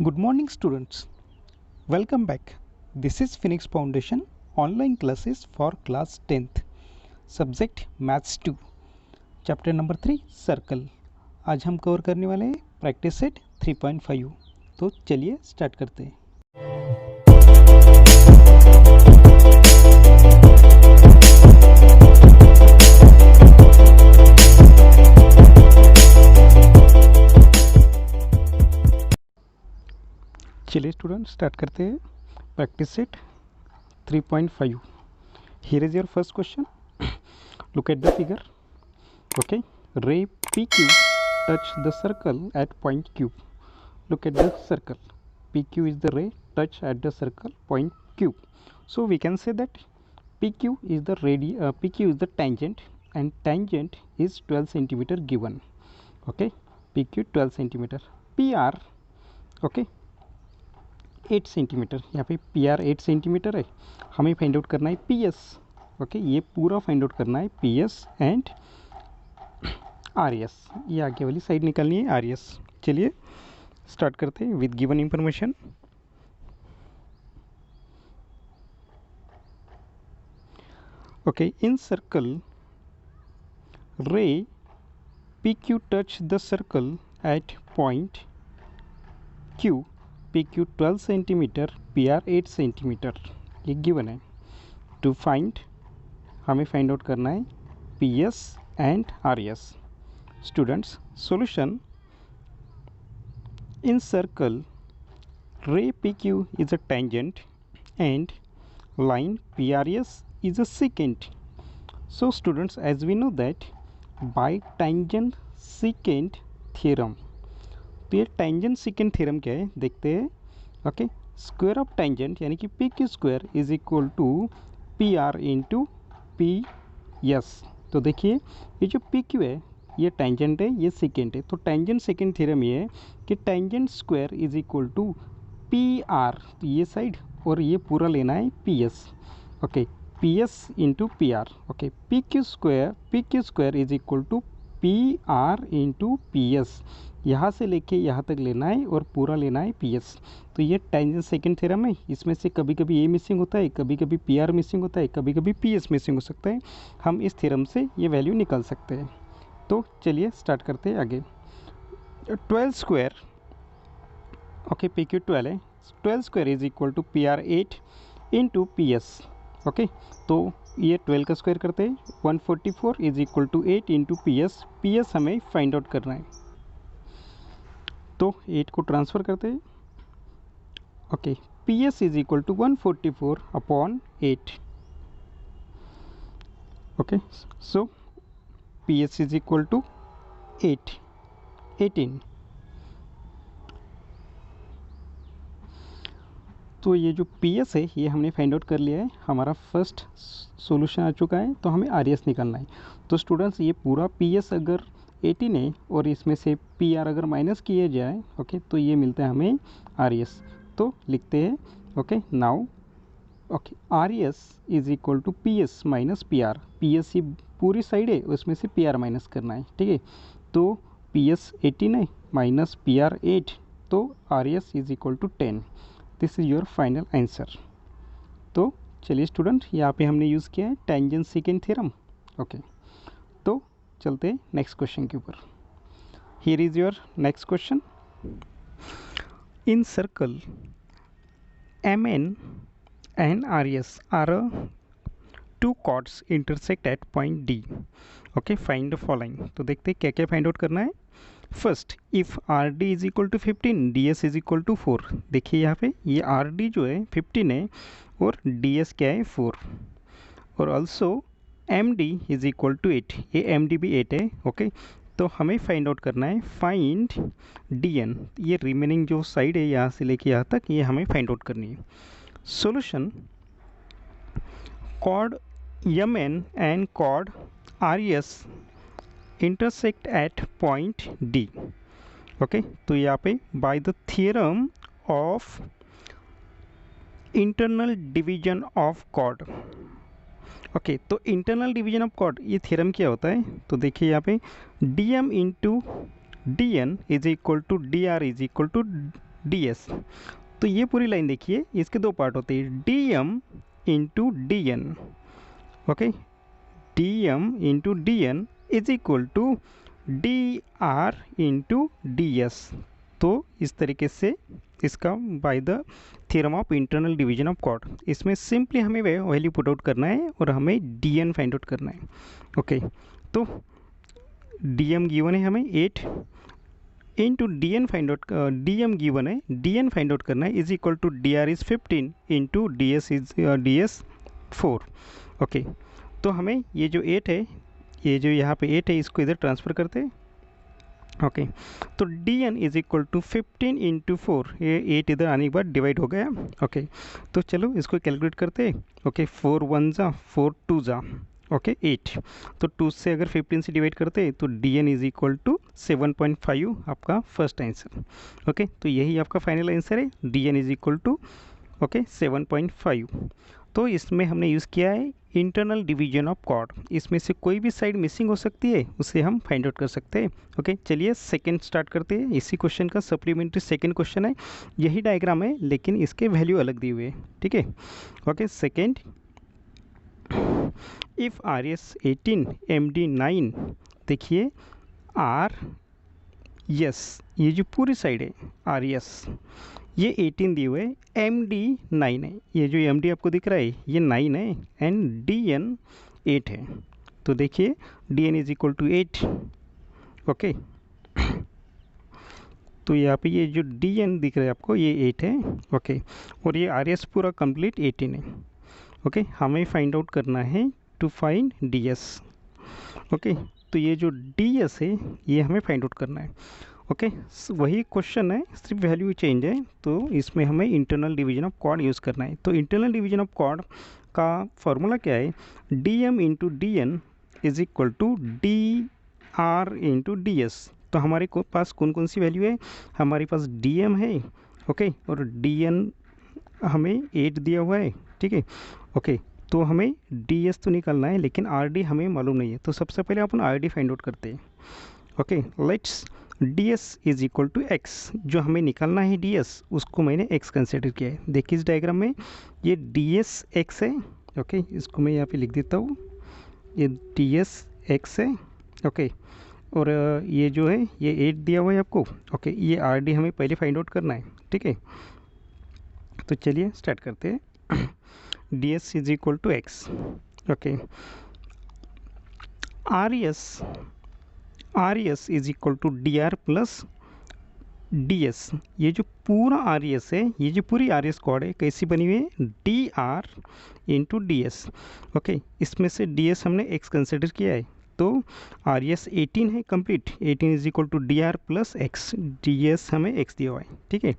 Good morning students. Welcome back. This is Phoenix Foundation online classes for class 10th. Subject Maths 2. Chapter number 3 Circle. आज हम cover करने वाले हैं practice set 3.5. तो चलिए start करते हैं. चलिए स्टूडेंट स्टार्ट करते हैं practice set 3.5. Here is your first question. Look at the figure. Okay, रे PQ touch the circle at point Q. Look at the circle. PQ is the ray touch at the circle point Q. So we can say that PQ is the tangent, and tangent is 12 centimeter given. Okay, PQ 12 centimeter. PR, okay, 8 centimetre. यहाँ पे PR 8 centimetre है. हमें find out करना है PS. Okay, ये पूरा find out करना है PS एंड RS. ये आगे वाली साइड निकालनी है RS. चलिए स्टार्ट करते हैं with given information. Okay, in circle ray PQ touch the circle at point Q. PQ 12 centimetre, PR 8 centimetre. ये गिवन है. टू फाइंड, हमें फाइंड आउट करना है PS and RS. Students, solution. In circle ray PQ is a tangent and line PRS is a secant. So students, as we know that by tangent secant theorem. तो ये tangent second theorem क्या है देखते हैं. Okay, square of tangent यानी कि PQ square is equal to PR into PS. तो देखिए ये जो PQ है ये टेंजेंट है, ये सेकेंड है. तो टेंजेंट सेकेंड थ्योरम ये है कि tangent square is equal to PR. तो ये साइड और ये पूरा लेना है PS. Okay, PS into PR. Okay, PQ square is equal to PR into PS. यहाँ से लेके यहाँ तक लेना है और पूरा लेना है PS. तो ये टेंजेंट सेकेंड थ्योरम है. इसमें से कभी कभी ये मिसिंग होता है, कभी कभी PR मिसिंग होता है, कभी कभी PS मिसिंग हो सकता है. हम इस थ्योरम से ये वैल्यू निकाल सकते हैं. तो चलिए स्टार्ट करते हैं आगे. 12 स्क्वायर, ओके, PQ 12 है. 12 square is equal to PR 8 into PS. Okay, तो ये 12 का स्क्वायर करते हैं. 144 is equal to 8 into PS हमें फाइंड आउट करना है. तो 8 को ट्रांसफ़र करते हैं. Okay, PS is equal to 144 upon 8. Okay, so PS is equal to 18. तो ये जो PS है ये हमने फाइंड आउट कर लिया है. हमारा फर्स्ट सॉल्यूशन आ चुका है. तो हमें RS निकालना है. तो स्टूडेंट्स, ये पूरा PS अगर 18 है और इसमें से PR अगर माइनस किया जाए, ओके, तो ये मिलता है हमें RS. तो लिखते हैं. Okay, now okay, RS is equal to PS minus PR. PS ये पूरी साइड है, उसमें से PR माइनस करना है. ठीक है, तो PS 18 है माइनस PR 8. तो RS is equal to 10. This is your final answer. तो चलिए स्टूडेंट, यहाँ पे हमने यूज़ किया है टेंजेंट सेकेंड थ्योरम. ओके, तो चलते हैं नेक्स्ट क्वेश्चन के ऊपर. Here is your next question. In circle MN and RS are two chords intersect at point D. Okay, find the following. तो देखते हैं क्या क्या फाइंड आउट करना है. First, if RD is equal to 15, DS is equal to 4. देखिए यहाँ पे ये RD जो है 15 है और DS क्या है 4. और also MD is equal to 8. ये MD भी 8 है. ओके, तो हमें फाइंड आउट करना है फाइंड DN. ये रिमेनिंग जो साइड है यहाँ से लेके यहाँ तक, ये हमें फाइंड आउट करनी है. Solution. chord MN and chord RS intersect at point D. Okay, तो यहाँ पे by the theorem of internal division of chord. Okay, तो इंटरनल डिवीजन ऑफ कॉर्ड, ये थ्योरम क्या होता है. तो देखिए यहाँ पे DM into DN is equal to DR is equal to ds। तो ये पूरी लाइन देखिए, इसके दो पार्ट होते हैं, dm into D N. Okay, dm into D N is equal to D R into D S. तो इस तरीके से इसका by the theorem of internal division of chord, इसमें सिंपली हमें वैल्यू पुट आउट करना है और हमें dn फाइंड आउट करना है। ओके, तो dm गिवन है हमें 8 into dn find out, dm given है, dn फाइंड आउट करना है is equal to dr is 15 into ds 4। Okay, तो हमें ये जो 8 है, ये जो यहाँ पे 8 है, इसको इधर ट्रांसफ़र करते हैं। ओके, तो dn is equal to 15 into 4, ये 8 इधर आने के बाद डिवाइड हो गया। ओके, तो चलो इसको कैलकुलेट करते हैं। ओके, 4 1 जा, 4 2 जा, ओके 8। तो 2 से अगर 15 से डिवाइड करते हैं तो dn इज इक्वल टू 7.5 आपका फर्स्ट आंसर। ओके, तो यही आपका फाइनल आंसर है, dn is equal to okay 7.5। तो इसमें हमने यूज़ किया है इंटरनल डिवीजन ऑफ कॉर्ड। इसमें से कोई भी साइड मिसिंग हो सकती है, उसे हम फाइंड आउट कर सकते हैं। ओके, चलिए सेकंड स्टार्ट करते हैं। इसी क्वेश्चन का सप्लीमेंट्री सेकंड क्वेश्चन है, यही डायग्राम है लेकिन इसके वैल्यू अलग दिए हुए हैं। ठीक है, okay, second, if R S 18 M D 9, देखिए आर यस, ये जो पूरी साइड है आर एस, ये 18 दिए हुए, एम डी 9 है, ये जो एम डी आपको दिख रहा है ये 9 है एंड डी एन 8 है। तो देखिए D N is equal to 8। Okay, तो यहाँ पे ये जो डी एन दिख रहा है आपको ये 8 है। ओके, और ये आर एस पूरा कंप्लीट 18 है। ओके, हमें फाइंड आउट करना है to find D S. Okay, तो ये जो डी एस है ये हमें फाइंड आउट करना है। ओके, वही क्वेश्चन है, सिर्फ वैल्यू चेंज है। तो इसमें हमें internal division of chord use करना है। तो इंटरनल डिवीजन ऑफ कॉर्ड का फॉर्मूला क्या है, D M into D N is equal to D R into D S. तो हमारे पास कौन कौन सी वैल्यू है, हमारे पास डी एम है, ओके, और डी एन हमें 8 दिया हुआ है। ठीक है, ओके, तो हमें डी एस तो निकालना है लेकिन आर डी हमें मालूम नहीं है। तो सबसे पहले अपन आर डी फाइंड आउट करते हैं। Okay, let's D S is equal to X, जो हमें निकालना है डी एस उसको मैंने एक्स कंसिडर किया है। देखिए इस डायग्राम में ये डी एस एक्स है। ओके, इसको मैं यहाँ पे लिख देता हूँ, ये डी एस एक्स है। ओके, और ये जो है ये 8 दिया हुआ है आपको। ओके, ये आर डी हमें पहले फाइंड आउट करना है। ठीक है, तो चलिए स्टार्ट करते हैं। D S is equal to X. Okay, R S is equal to D R plus D S. ये जो पूरा आर एस है, ये जो पूरी आर एस कॉर्ड है कैसी बनी हुई है, D R into D S. Okay, इसमें से डी एस हमने एक्स कंसिडर किया है, तो आर एस 18 है complete, 18 is equal to D R plus X, D S हमें एक्स दिया हुआ है। ठीक है,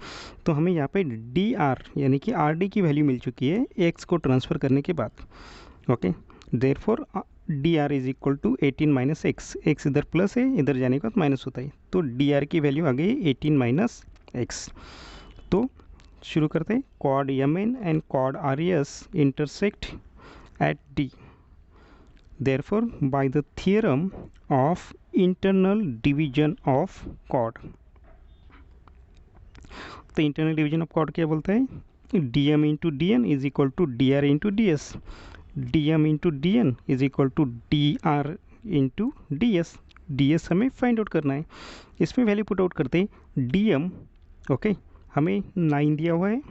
तो हमें यहाँ पे डी आर यानी कि आर डी की वैल्यू मिल चुकी है एक्स को ट्रांसफ़र करने के बाद। Okay, therefore D R is equal to 18 minus X, X इधर प्लस है, इधर जाने के बाद माइनस होता है, तो डी आर की वैल्यू आ गई 18 माइनस एक्स। तो शुरू करते हैं, chord M N and chord R S intersect at D, therefore by the theorem of internal division of chord. तो इंटरनल डिवीजन ऑफ कॉर्ड क्या बोलता है, D M into D N is equal to D R into D S, D M into D N is equal to D R into D S. D S हमें find out करना है, इसमें value put out करते हैं। D M okay हमें 9 दिया हुआ है,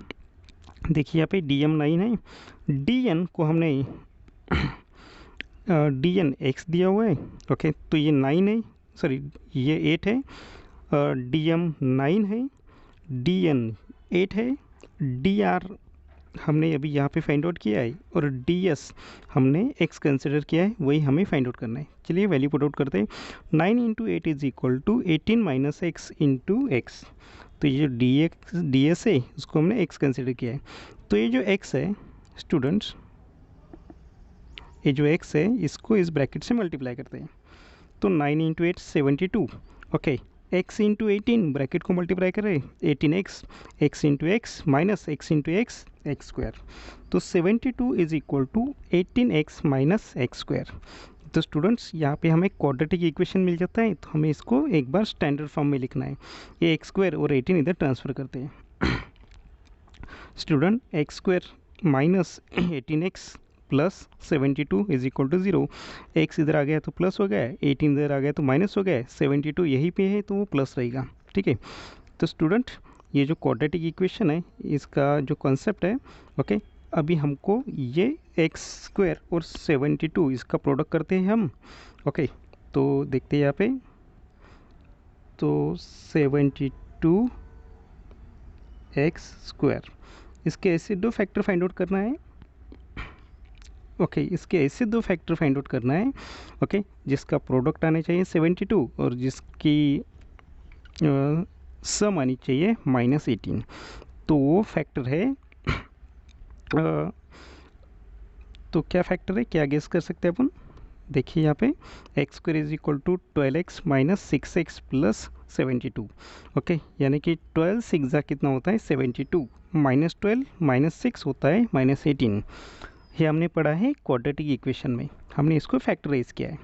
देखिए यहाँ पे डी एम 9 है, डी एन को हमने डी एन एक्स दिया हुआ है। ओके, तो ये 9 है, सॉरी ये 8 है, डी एम 9 है, डी एन 8 है, डी आर हमने अभी यहाँ पे फाइंड आउट किया है और डी एस हमने एक्स कंसिडर किया है, वही हमें फाइंड आउट करना है। चलिए वैल्यू पुट आउट करते हैं। 9 into 8 is equal to 18 minus X into X. तो ये जो डी एस है उसको हमने एक्स कंसिडर किया है, तो ये जो एक्स है स्टूडेंट्स, ये जो एक्स है इसको इस ब्रैकेट से मल्टीप्लाई करते हैं। तो 9 into 8 72। Okay, x into 18 bracket को मल्टीप्लाई करें 18x, x into X minus X into X, X square. तो 72 is equal to 18x minus X square. तो स्टूडेंट्स यहाँ पे हमें क्वाड्रेटिक इक्वेशन मिल जाता है, तो हमें इसको एक बार स्टैंडर्ड फॉर्म में लिखना है। ये एक्स स्क्वायर और 18 इधर ट्रांसफ़र करते हैं। Student X square minus 18x plus 72 is equal to 0। X इधर आ गया तो प्लस हो गया, 18 इधर आ गया तो माइनस हो गया, 72 यहीं पे है तो वो प्लस रहेगा। ठीक है, तो स्टूडेंट ये जो क्वाड्रेटिक इक्वेशन है इसका जो कॉन्सेप्ट है, ओके, अभी हमको ये एक्स स्क्वायर और 72 इसका प्रोडक्ट करते हैं हम। ओके, तो देखते हैं यहाँ पे, तो 72 एक्स स्क्वायर, इसके ऐसे दो फैक्टर फाइंड आउट करना है। ओके, इसके ऐसे दो फैक्टर फाइंड आउट करना है, ओके, जिसका प्रोडक्ट आने चाहिए 72 और जिसकी सम आनी चाहिए -18। तो वो फैक्टर है, तो क्या फैक्टर है, क्या गेस कर सकते हैं अपन? देखिए यहाँ पे X square is equal to 12x minus 6x plus 72। Okay, यानी कि 12 सिक्स कितना होता है 72, माइनस 12 माइनस 6 होता है -18। ये हमने पढ़ा है क्वाड्रेटिक इक्वेशन में, हमने इसको फैक्टराइज किया है।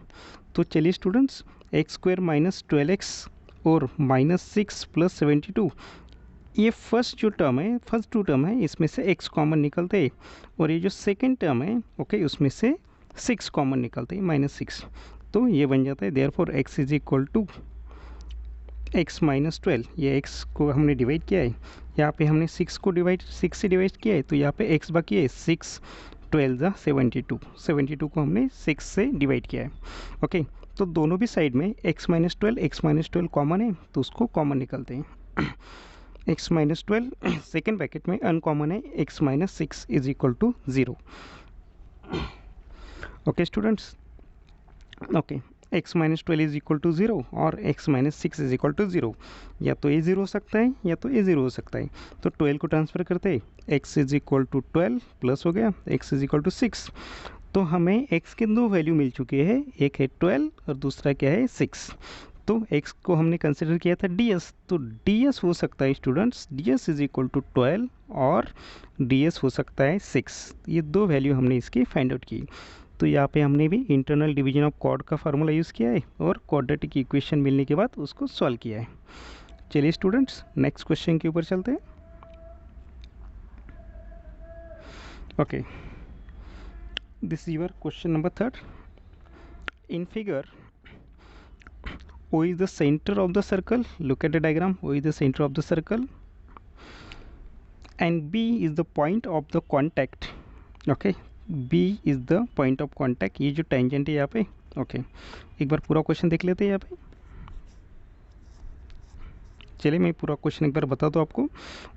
तो चलिए students, x square minus 12x और माइनस 6 प्लस 72, ये फर्स्ट जो टर्म है, फर्स्ट टू टर्म है, इसमें से x कॉमन निकलते हैं, और ये जो सेकेंड टर्म है, ओके, उसमें से 6 कॉमन निकलते हैं, -6। तो ये बन जाता है therefore x is equal to x minus 12। ये x को हमने डिवाइड किया है, यहाँ पे हमने 6 को डिवाइड 6 से डिवाइड किया है, तो यहाँ पे x बाकी है 6, 12 72, 72 को हमने 6 से डिवाइड किया है। ओके, तो दोनों भी साइड में x माइनस 12 कॉमन है, तो उसको कॉमन निकलते हैं। x माइनस 12 सेकेंड ब्रैकेट में अनकॉमन है, x minus 6 is equal to 0। Okay students, okay, x minus 12 is equal to 0 और x minus 6 is equal to 0, या तो ये 0 हो सकता है या तो ये 0 हो सकता है। तो 12 को ट्रांसफ़र करते हैं, x is equal to 12 plus हो गया x इज इक्वल टू 6। तो हमें x के दो वैल्यू मिल चुके हैं, एक है 12 और दूसरा क्या है 6। तो x को हमने कंसिडर किया था ds, तो ds हो सकता है students, ds is equal to 12 और ds हो सकता है 6। ये दो वैल्यू हमने इसकी फाइंड आउट की। तो यहाँ पे हमने भी इंटरनल डिवीजन ऑफ कॉर्ड का फार्मूला यूज़ किया है और क्वाड्रेटिक इक्वेशन मिलने के बाद उसको सॉल्व किया है। चलिए स्टूडेंट्स, नेक्स्ट क्वेश्चन के ऊपर चलते हैं। Okay, this is your question number 3। In figure O is the center of the circle. Look at the diagram. O is the center of the circle and B is the point of the contact. Okay, B is the point of contact. ये जो tangent है यहाँ पे, okay, एक बार पूरा question देख लेते हैं यहाँ पे। चलिए मैं पूरा क्वेश्चन एक बार बता दूँ आपको।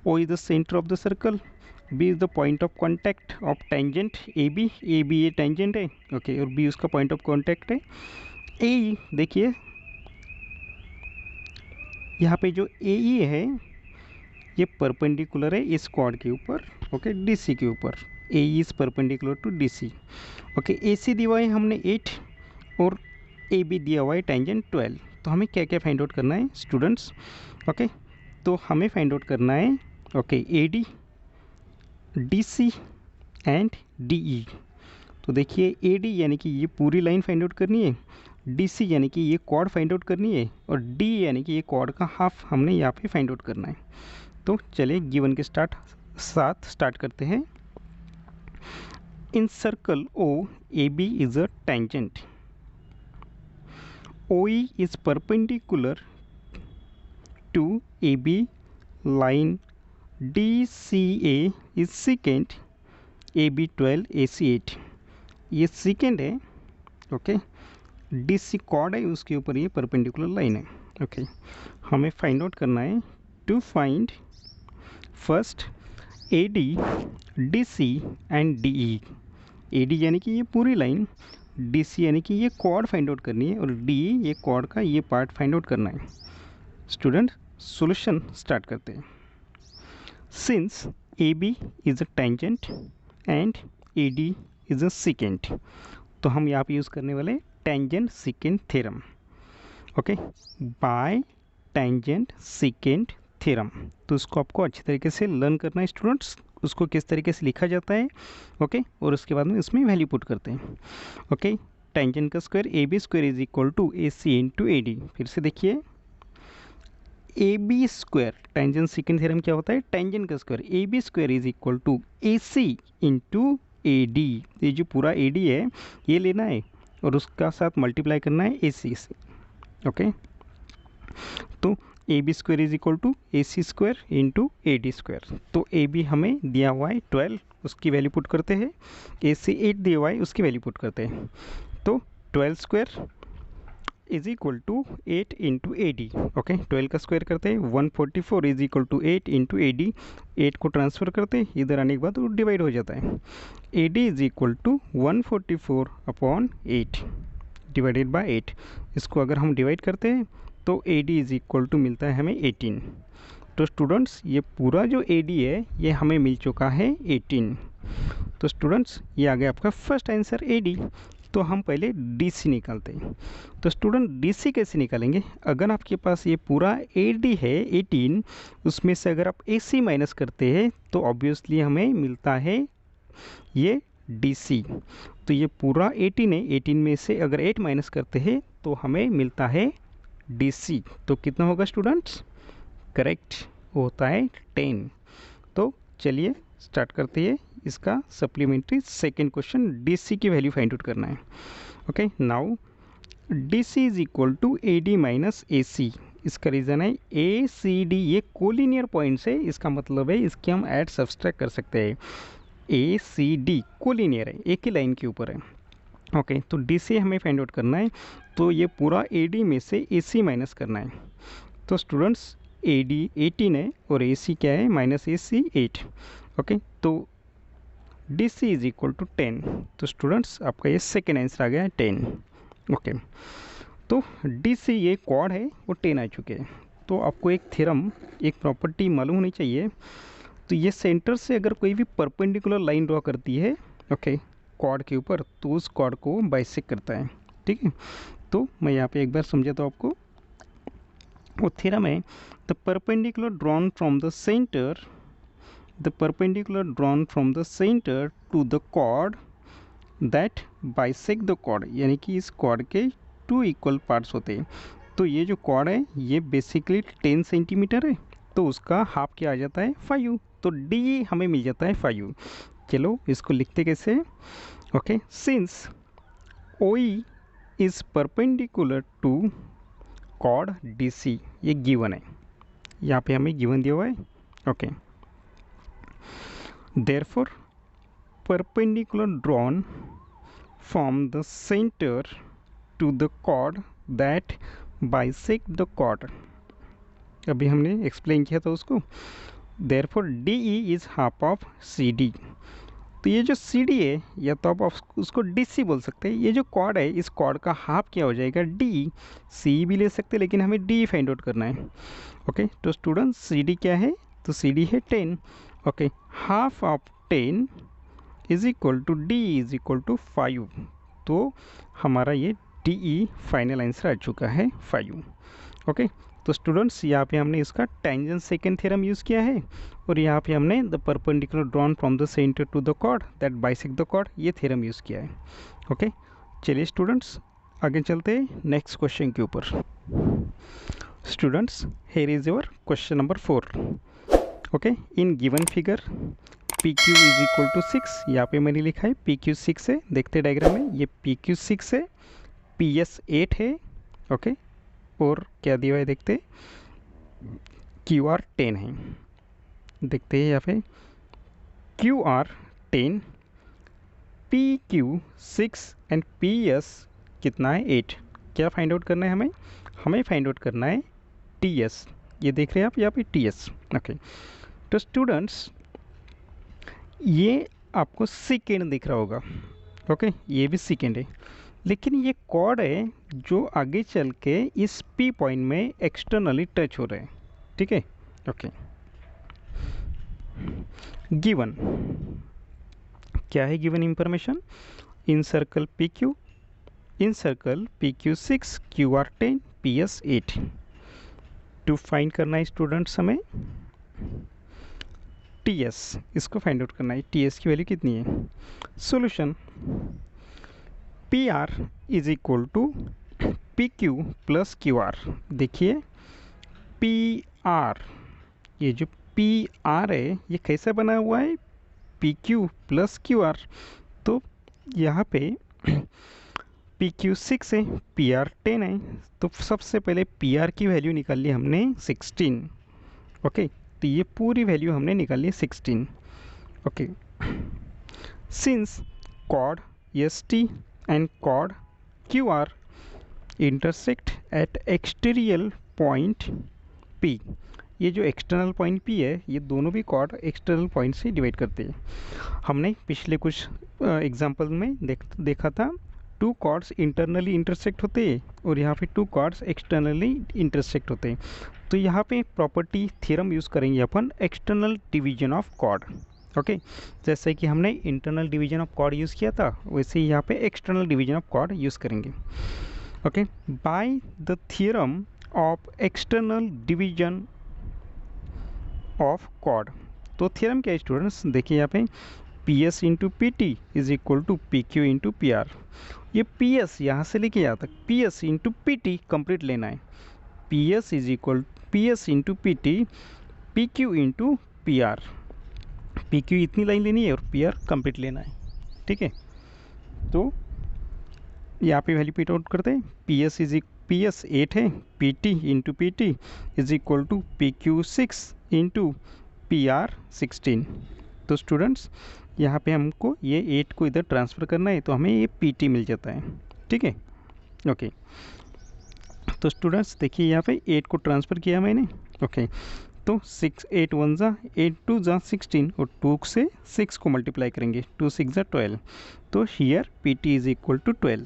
O is the center of the circle, B is the point of contact of tangent AB, AB ये tangent है, okay, और B उसका point of contact है। A देखिए यहाँ पे जो AE है ये परपेंडिकुलर है इस कॉर्ड के ऊपर, ओके, DC के ऊपर। AE इज perpendicular to DC। Okay, AC दिया हुआ है हमने 8 और AB दिया हुआ है टेंजेंट 12। तो हमें क्या क्या फाइंड आउट करना है स्टूडेंट्स? ओके, तो हमें फाइंड आउट करना है, okay, AD, DC and DE। तो देखिए AD यानी कि ये पूरी लाइन फाइंड आउट करनी है, DC यानी कि ये कॉर्ड फाइंड आउट करनी है, और D यानी कि ये कॉर्ड का हाफ हमने यहाँ पे फाइंड आउट करना है। तो चलिए गिवन के साथ स्टार्ट करते हैं। In circle O AB is a tangent, OE is perpendicular to AB line, DCA is secant, AB 12 AC 8, ये सेकेंड है, ओके, DC कॉर्ड है उसके ऊपर ये परपेंडिकुलर लाइन है। ओके, हमें फाइंड आउट करना है, to find first AD, DC and DE। AD यानी कि ये पूरी लाइन, DC यानी कि ये कॉर्ड फाइंड आउट करनी है, और DE ये कॉर्ड का ये पार्ट फाइंड आउट करना है। स्टूडेंट, सॉल्यूशन स्टार्ट करते हैं। Since AB is a tangent and AD is a secant, तो हम यहाँ पे यूज़ करने वाले tangent secant theorem. Okay, bye tangent secant theorem. तो उसको आपको अच्छी तरीके से लर्न करना है स्टूडेंट्स, उसको किस तरीके से लिखा जाता है, ओके, और उसके बाद में इसमें वैल्यू पुट करते हैं। ओके, टेंजेंट का square AB square is equal to AC into AD। फिर से देखिए, A B square, tangent second theorem क्या होता है, टेंजेंट का square, A B square is equal to A C into A D. ये जो पूरा ए डी है ये लेना है और उसका साथ मल्टीप्लाई करना है ए सी से। ओके, तो A B square is equal to A C square into A D square. तो ए बी हमें दिया हुआ है 12, उसकी वैल्यू पुट करते हैं, ए सी 8 दिया हुआ है, उसकी वैल्यू पुट करते हैं। तो 12 square is equal to 8 into A D. Okay, 12 का स्क्वायर करते हैं, 144 is equal to 8 into A D. 8 को ट्रांसफ़र करते हैं, इधर आने के बाद वो डिवाइड हो जाता है। A D is equal to 144 upon 8 divided by 8। इसको अगर हम डिवाइड करते हैं तो A D is equal to मिलता है हमें 18। तो स्टूडेंट्स ये पूरा जो ए डी है ये हमें मिल चुका है 18। तो स्टूडेंट्स ये आ गया आपका फर्स्ट आंसर ए डी। तो हम पहले डी सी निकालते हैं। तो स्टूडेंट डी सी कैसे निकालेंगे, अगर आपके पास ये पूरा ए डी है 18, उसमें से अगर आप ए सी माइनस करते हैं तो ऑब्वियसली हमें मिलता है ये डी सी। तो ये पूरा 18 है, 18 में से अगर 8 माइनस करते हैं तो हमें मिलता है डी सी। तो कितना होगा स्टूडेंट्स, करेक्ट होता है 10। तो चलिए स्टार्ट करते हैं इसका supplementary second question. D C की वैल्यू फाइंड आउट करना है। Okay, now D C is equal to A D minus A C. इसका रीज़न है ए सी डी ये कोलिनियर पॉइंट्स है, इसका मतलब है इसके हम ऐड सब्सट्रैक्ट कर सकते हैं। ए सी डी कोलिनियर है, एक ही लाइन के ऊपर है। ओके, तो डी सी हमें फाइंड आउट करना है, तो ये पूरा ए डी में से ए सी माइनस करना है। तो स्टूडेंट्स ए डी 18 है और ए सी क्या है, माइनस ए सी 8। ओके, तो D C is equal to 10। तो स्टूडेंट्स आपका ये सेकेंड आंसर आ गया है 10। ओके, तो डी सी ये क्वाड है वो 10 आ चुके हैं। तो आपको एक थ्योरम, एक प्रॉपर्टी मालूम होनी चाहिए। तो ये सेंटर से अगर कोई भी परपेंडिकुलर लाइन ड्रॉ करती है ओके क्वाड के ऊपर, तो उस क्वाड को बाइसेक्ट करता है। ठीक है, तो मैं यहाँ पे एक बार समझाता हूँ आपको। वो थ्योरम है the perpendicular drawn from the centre, the perpendicular drawn from the center to the chord that bisect the chord, यानी कि इस chord के 2 इक्वल पार्ट्स होते हैं। तो ये जो chord है ये बेसिकली 10 सेंटीमीटर है, तो उसका हाफ क्या आ जाता है 5। तो डी हमें मिल जाता है 5। चलो इसको लिखते कैसे, okay, since O E is perpendicular to chord D C, ये गिवन है, यहाँ पे हमें गिवन दिया हुआ है। Okay, therefore perpendicular drawn from the center to the chord that bisect the chord, अभी हमने एक्सप्लेन किया था उसको। therefore DE is half of CD। तो ये जो CD है या तो आप उसको DC बोल सकते हैं। ये जो कॉर्ड है इस कॉर्ड का हाफ क्या हो जाएगा D। C भी ले सकते हैं लेकिन हमें D फाइंड आउट करना है। ओके, तो स्टूडेंट CD क्या है, तो CD है 10। Okay, half of 10 is equal to D is equal to 5। तो हमारा ये डी ई फाइनल आंसर आ चुका है 5। ओके, तो स्टूडेंट्स यहाँ पे हमने इसका टेंजेंट सेकेंड थ्योरम यूज़ किया है और यहाँ पे हमने the perpendicular drawn from the centre to the chord that bisect the chord, ये थ्योरम यूज़ किया है। ओके, चलिए स्टूडेंट्स आगे चलते हैं नेक्स्ट क्वेश्चन के ऊपर। Students here is your question number 4। Okay, in given figure P Q is equal to 6, यहाँ पे मैंने लिखा है पी क्यू 6 है। देखते डायग्राम में ये पी क्यू 6 है, पी एस 8 है। ओके, और क्या दिया है देखते, क्यू आर 10 है। देखते हैं यहाँ पे Q R 10, P Q 6 and P S कितना है 8। क्या फाइंड आउट करना है हमें, हमें फाइंड आउट करना है टी एस। ये देख रहे हैं आप यहाँ पे टी एस। ओके, तो स्टूडेंट्स ये आपको सेकेंड दिख रहा होगा। ओके, ये भी सेकेंड है, लेकिन ये कॉर्ड है जो आगे चल के इस पी पॉइंट में एक्सटर्नली टच हो रहे हैं। ठीक है, ओके, गिवन क्या है, given information, in circle P Q, in circle P Q 6, Q R 10, P S 8। To find करना है स्टूडेंट्स हमें टी एस, इसको फाइंड आउट करना है टी एस की वैल्यू कितनी है। Solution, P R is equal to P Q plus Q R. देखिए पी आर, ये जो पी आर है ये कैसा बना हुआ है, P Q plus Q are. तो यहाँ पे पी क्यू 6 है, पी आर 10 है। तो सबसे पहले पी आर की वैल्यू निकाल ली हमने 16। ओके, तो ये पूरी वैल्यू हमने निकाल ली 16। Okay, since code S T and code Q R intersect at exterior point P, ये जो एक्सटर्नल पॉइंट P है ये दोनों भी कॉर्ड एक्सटर्नल पॉइंट से डिवाइड करते हैं। हमने पिछले कुछ एग्जांपल में देखा था टू कॉर्ड्स इंटरनली इंटरसेक्ट होते हैं और यहाँ पे टू कॉर्ड्स एक्सटर्नली इंटरसेक्ट होते हैं। तो यहाँ पे प्रॉपर्टी थ्योरम यूज़ करेंगे अपन external division of chord. Okay, जैसे कि हमने internal division of chord use किया था वैसे ही यहाँ पे external division of chord use करेंगे। Okay, by the theorem of external division of chord. तो थ्योरम क्या है स्टूडेंट्स, देखिए यहाँ पे P S into P T is equal to P Q into P R. ये पी एस यहाँ से लेके यहाँ तक P S into P T complete लेना है। P S is equal P S into P T P Q into P are. P Q इतनी line लेनी है और पी आर कंप्लीट लेना है। ठीक है, तो यहाँ पे वैल्यू पिट आउट करते हैं। पी एस 8 है, P T into P T is equal to P Q 6 into P R 16। तो स्टूडेंट्स यहाँ पे हमको ये 8 को इधर ट्रांसफ़र करना है तो हमें ये पी टी मिल जाता है। ठीक है, ओके। तो स्टूडेंट्स देखिए यहाँ पे 8 को ट्रांसफ़र किया मैंने। ओके, तो 6 8 1 जा 8 2 जा 16 और 2 से 6 को मल्टीप्लाई करेंगे, 2 6 जा 12। तो here P T is equal to 12।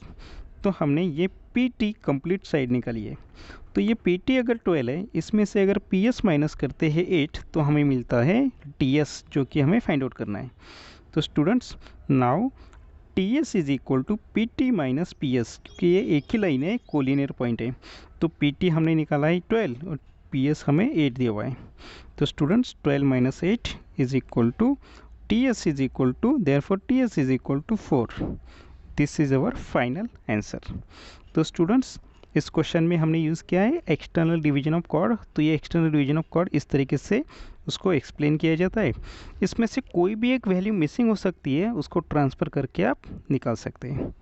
तो हमने ये पी टी कंप्लीट साइड निकाली है। तो ये पी टी अगर 12 है, इसमें से अगर पी एस माइनस करते हैं 8 तो हमें मिलता है टी एस, जो कि हमें फाइंड आउट करना है। तो students now T S is equal to P T minus P S, क्योंकि ये एक ही लाइन है, कोलिनियर पॉइंट है। तो पी टी हमने निकाला है 12 और पी एस हमें 8 दिया हुआ है। तो students 12 minus 8 is equal to T S is equal to, therefore T S is equal to 4। This is our final answer. तो स्टूडेंट्स इस क्वेश्चन में हमने यूज़ किया है एक्सटर्नल डिवीजन ऑफ कॉर्ड। तो ये एक्सटर्नल डिवीजन ऑफ कॉर्ड इस तरीके से उसको एक्सप्लेन किया जाता है। इसमें से कोई भी एक वैल्यू मिसिंग हो सकती है, उसको ट्रांसफ़र करके आप निकाल सकते हैं।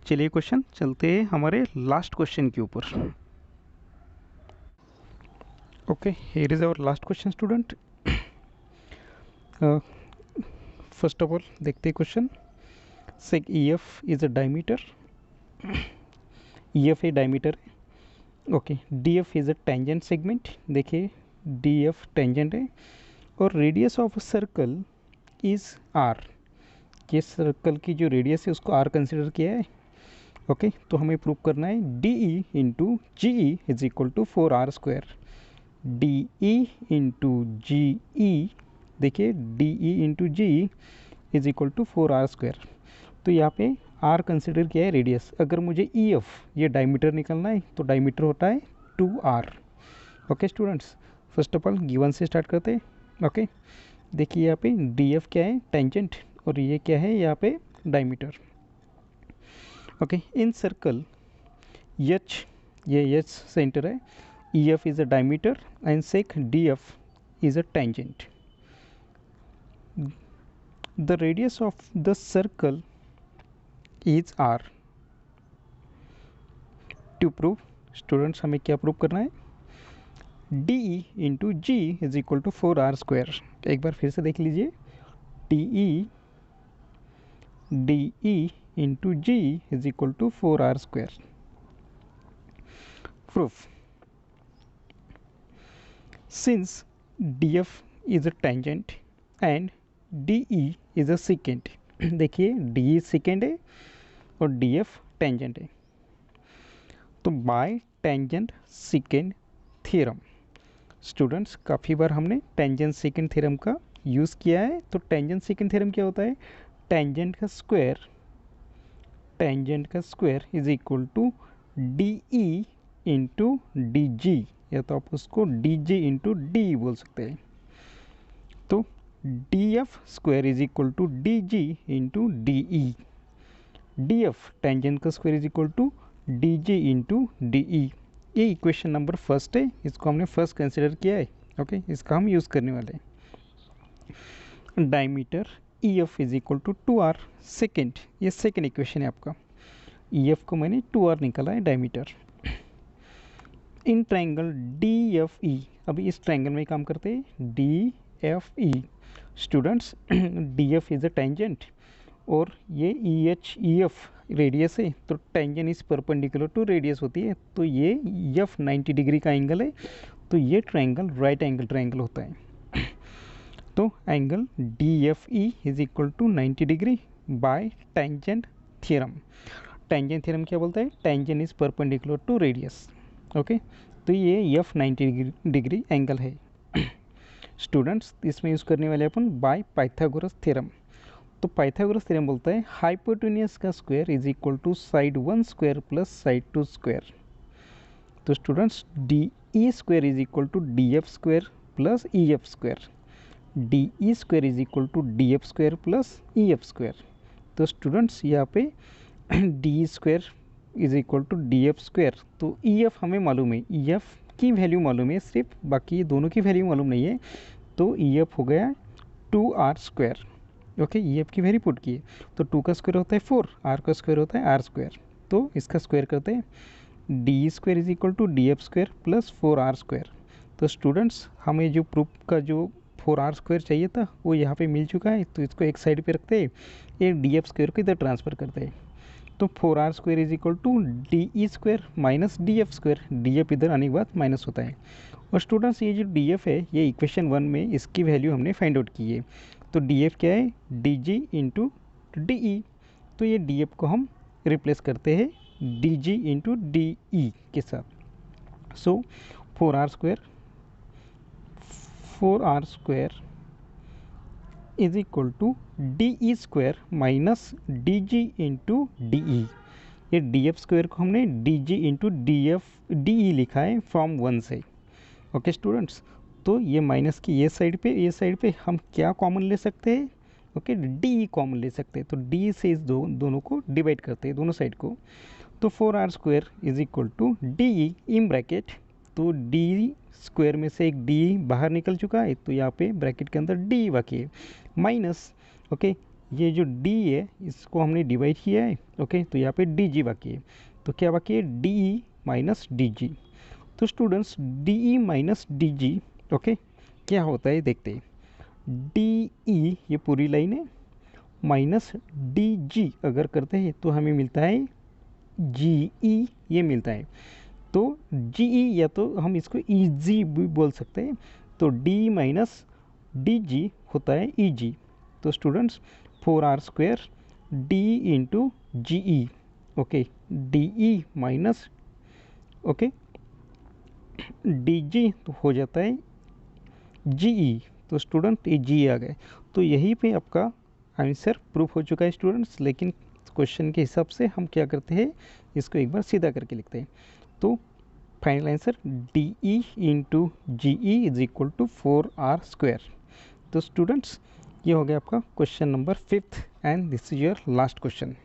चलिए क्वेश्चन चलते हैं हमारे लास्ट क्वेश्चन के ऊपर। Okay, here is our last question student. First of all देखते हैं क्वेश्चन। सेक E F is a diameter, E F A diameter. Okay, D F is a tangent segment. देखिए डी एफ टेंजेंट है और radius of circle is R. ये circle की जो radius है उसको आर कंसिडर किया है। ओके, तो हमें प्रूव करना है D E into G E is equal to 4r²। D E into G E, देखिए D E into G E is equal to 4r²। तो यहाँ पे आर कंसिडर किया है रेडियस। अगर मुझे ई एफ ये डायमीटर निकालना है तो डायमीटर होता है 2r। Okay students, first of all given से स्टार्ट करते हैं। ओके, देखिए यहाँ पे डी एफ क्या है, टेंजेंट, और ये क्या है यहाँ पे diameter. Okay, in circle H, ये एच सेंटर है, E F is a diameter and सेक D F is a tangent. The radius of the circle is R. To prove students हमें क्या प्रूव करना है, D E into G is equal to 4r²। एक बार फिर से देख लीजिए, D E into G is equal to 4r²। Proof, since D F is a tangent and D E is a second. देखिए डी ई second है और D F tangent है। तो bye tangent second theorem, students काफ़ी बार हमने tangent second theorem का use किया है। तो टेंजेंट सेकेंड थ्योरम क्या होता है, टेंजेंट का square is equal to D E into D G, या तो आप उसको डी जी इंटू डी बोल सकते हैं। तो D F square is equal to D G into D E. D F tangent का square is equal to D G into D E. ये इक्वेशन नंबर फर्स्ट है, इसको हमने फर्स्ट कंसिडर किया है। ओके, इसका हम यूज़ करने वाले हैं। Diameter E F is equal to 2r second, ये सेकेंड इक्वेशन है आपका। ई एफ को मैंने 2r निकाला है diameter. In triangle D F E, अभी इस ट्रायंगल में काम करते हैं D F E. Students, D F is a tangent और ये E H E F radius है, तो tangent is perpendicular to radius होती है, तो ये एफ 90 डिग्री का एंगल है, तो ये ट्रायंगल राइट एंगल ट्रायंगल होता है। तो angle D F E is equal to 90 degree by tangent theorem. Tangent theorem क्या बोलता है? Tangent is perpendicular to radius. Okay, तो ये एफ 90 डिग्री एंगल है। स्टूडेंट्स, इसमें यूज़ करने वाले अपन बाय पाइथागोरस थ्योरम। तो पाइथागोरस थ्योरम बोलता है हाइपोटेन्यूस का square is equal to side 1 square plus side 2 square. तो students, D E square is equal to D F square plus E F square. D E square is equal to D F square plus E F square. तो students, यहाँ पे D square is equal to D F square, तो E F हमें मालूम है, E F की value मालूम है सिर्फ, बाकी दोनों की वैल्यू मालूम नहीं है। तो ई एफ हो गया 2r square. Okay, E F की वैल्यू पुट की है, तो 2 का स्क्वायर होता है 4, r का स्क्वायर होता है r स्क्वायर, तो इसका स्क्वायर करते हैं D square is equal to D F square plus 4r square. तो स्टूडेंट्स, हमें जो प्रूफ का जो 4r स्क्वायर चाहिए था वो यहाँ पे मिल चुका है, तो इसको एक साइड पे रखते हैं, ये डी एफ स्क्वायर को इधर ट्रांसफ़र करते हैं। तो 4r square is equal to D E square minus D F square, D F इधर आने के बाद माइनस होता है। और स्टूडेंट्स, ये जो डी एफ है, ये इक्वेशन 1 में इसकी वैल्यू हमने फाइंड आउट की है। तो डी एफ क्या है? D G into D E. तो ये डी एफ को हम रिप्लेस करते हैं D G into D E के साथ। So 4r square is equal to D E square minus D G into D E. ये डी एफ स्क्वायर को हमने D G into D E लिखा है फ्रॉम 1 से। ओके स्टूडेंट्स, तो ये माइनस की ये साइड पे हम क्या कॉमन ले सकते हैं? ओके, डी ई कॉमन ले सकते हैं, तो डी से इस दोनों को डिवाइड करते हैं, दोनों साइड को। तो 4r square is equal to D E in bracket, तो डी स्क्वायर में से एक डी बाहर निकल चुका है, तो यहाँ पे ब्रैकेट के अंदर डी बाकी है, माइनस ओके, ये जो डी है इसको हमने डिवाइड किया है। ओके, तो यहाँ पे डी जी बाकी है, तो क्या बाकी है? D E minus D G. तो students, D E minus D G, okay, क्या होता है देखते हैं। डी ई ये पूरी लाइन है, माइनस डी जी अगर करते हैं तो हमें मिलता है जी ई, ये मिलता है। तो जी ई या तो हम इसको ई जी भी बोल सकते हैं, तो डी माइनस डी जी होता है ई जी। तो students, 4r square D into G E, okay, D E minus okay D G तो हो जाता है जी ई। तो स्टूडेंट, ये जी आ गए, तो यहीं पे आपका आंसर प्रूफ हो चुका है स्टूडेंट्स। लेकिन क्वेश्चन के हिसाब से हम क्या करते हैं, इसको एक बार सीधा करके लिखते हैं। तो final answer D E into G E is equal to 4r square. तो स्टूडेंट्स, ये हो गया आपका question number 5th and this is your last question.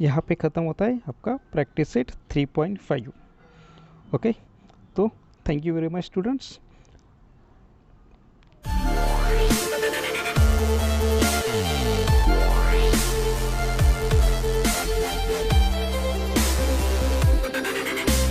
यहाँ पे ख़त्म होता है आपका प्रैक्टिस सेट 3.5। ओके, तो thank you very much students.